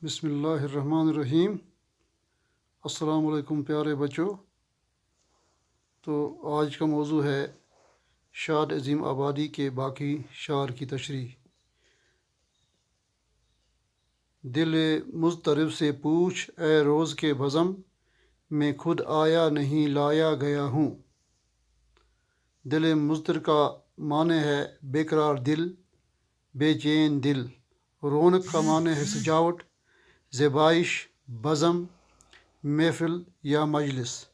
بسم اللہ الرحمن الرحیم۔ السلام علیکم پیارے بچوں۔ تو آج کا موضوع ہے شاد عظیم آبادی کے باقی شعر کی تشریح۔ دل مضطرب سے پوچھ اے روز کے بزم، میں خود آیا نہیں لایا گیا ہوں۔ دل مضطرب کا معنی ہے بے قرار دل، بے چین دل۔ رونق کا معنی ہے سجاوٹ، زیبائش، بزم، محفل یا مجلس۔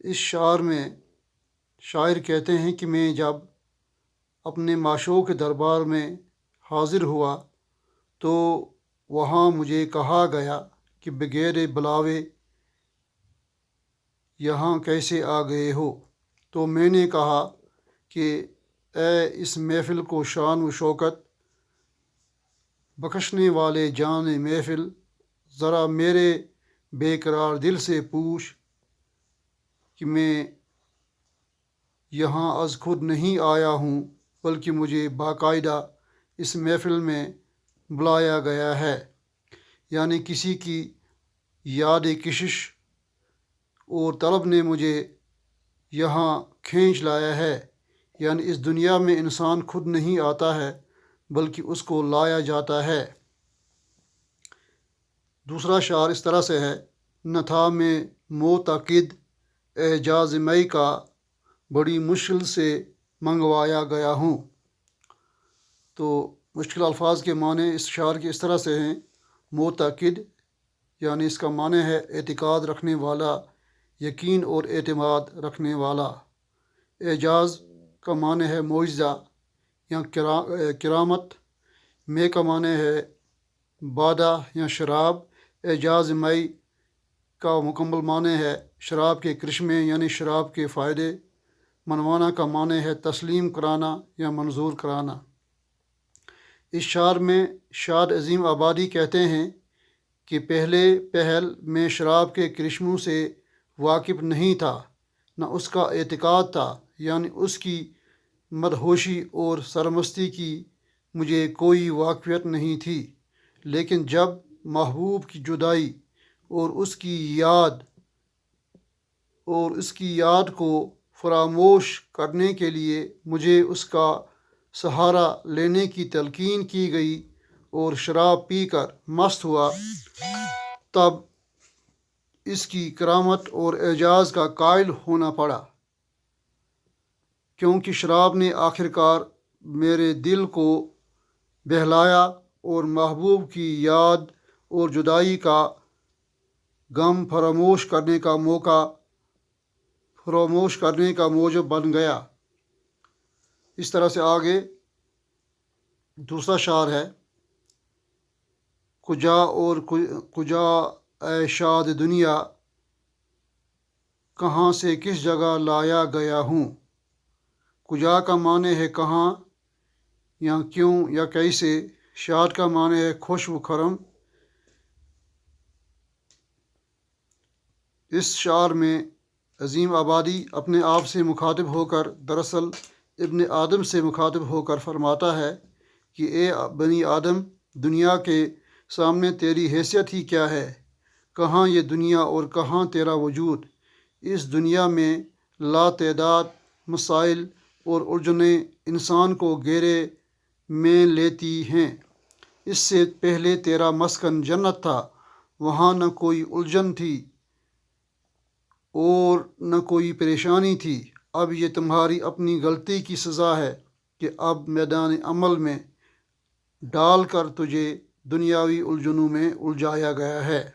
اس شعر میں شاعر کہتے ہیں کہ میں جب اپنے معشوق کے دربار میں حاضر ہوا تو وہاں مجھے کہا گیا کہ بغیر بلاوے یہاں کیسے آ گئے ہو؟ تو میں نے کہا کہ اے اس محفل کو شان و شوکت بخشنے والے جان محفل، ذرا میرے بے قرار دل سے پوچھ کہ میں یہاں از خود نہیں آیا ہوں، بلکہ مجھے باقاعدہ اس محفل میں بلایا گیا ہے۔ یعنی کسی کی یاد کشش اور طلب نے مجھے یہاں کھینچ لایا ہے۔ یعنی اس دنیا میں انسان خود نہیں آتا ہے بلکہ اس کو لایا جاتا ہے۔ دوسرا شعر اس طرح سے ہے، نہ تھا میں معتقد اعجاز مئی کا، بڑی مشکل سے منگوایا گیا ہوں۔ تو مشکل الفاظ کے معنی اس شعر کے اس طرح سے ہیں، معتقد یعنی اس کا معنی ہے اعتقاد رکھنے والا، یقین اور اعتماد رکھنے والا۔ اعجاز کا معنی ہے معجزہ یا کرامت۔ میں کا معنی ہے بادہ یا شراب۔ اعجاز مئی کا مکمل معنی ہے شراب کے کرشمے یعنی شراب کے فائدے۔ منوانا کا معنی ہے تسلیم کرانا یا منظور کرانا۔ اس شعر میں شاد عظیم آبادی کہتے ہیں کہ پہلے پہل میں شراب کے کرشموں سے واقف نہیں تھا، نہ اس کا اعتقاد تھا، یعنی اس کی مدہوشی اور سرمستی کی مجھے کوئی واقفیت نہیں تھی۔ لیکن جب محبوب کی جدائی اور اس کی یاد کو فراموش کرنے کے لیے مجھے اس کا سہارا لینے کی تلقین کی گئی اور شراب پی کر مست ہوا، تب اس کی کرامت اور اعجاز کا قائل ہونا پڑا، کیونکہ شراب نے آخرکار میرے دل کو بہلایا اور محبوب کی یاد اور جدائی کا غم فراموش کرنے کا موجب بن گیا۔ اس طرح سے آگے دوسرا شعر ہے، کجا اے شاد دنیا، کہاں سے کس جگہ لایا گیا ہوں۔ کجا کا معنی ہے کہاں یا کیوں یا کیسے۔ شاد کا معنی ہے خوش و خرم۔ اس شعر میں عظیم آبادی اپنے آپ سے مخاطب ہو کر دراصل ابن آدم سے مخاطب ہو کر فرماتا ہے کہ اے بنی آدم، دنیا کے سامنے تیری حیثیت ہی کیا ہے؟ کہاں یہ دنیا اور کہاں تیرا وجود؟ اس دنیا میں لا تعداد مسائل اور الجھنیں انسان کو گھیرے میں لیتی ہیں۔ اس سے پہلے تیرا مسکن جنت تھا، وہاں نہ کوئی الجھن تھی اور نہ کوئی پریشانی تھی۔ اب یہ تمہاری اپنی غلطی کی سزا ہے کہ اب میدان عمل میں ڈال کر تجھے دنیاوی الجھنوں میں الجھایا گیا ہے۔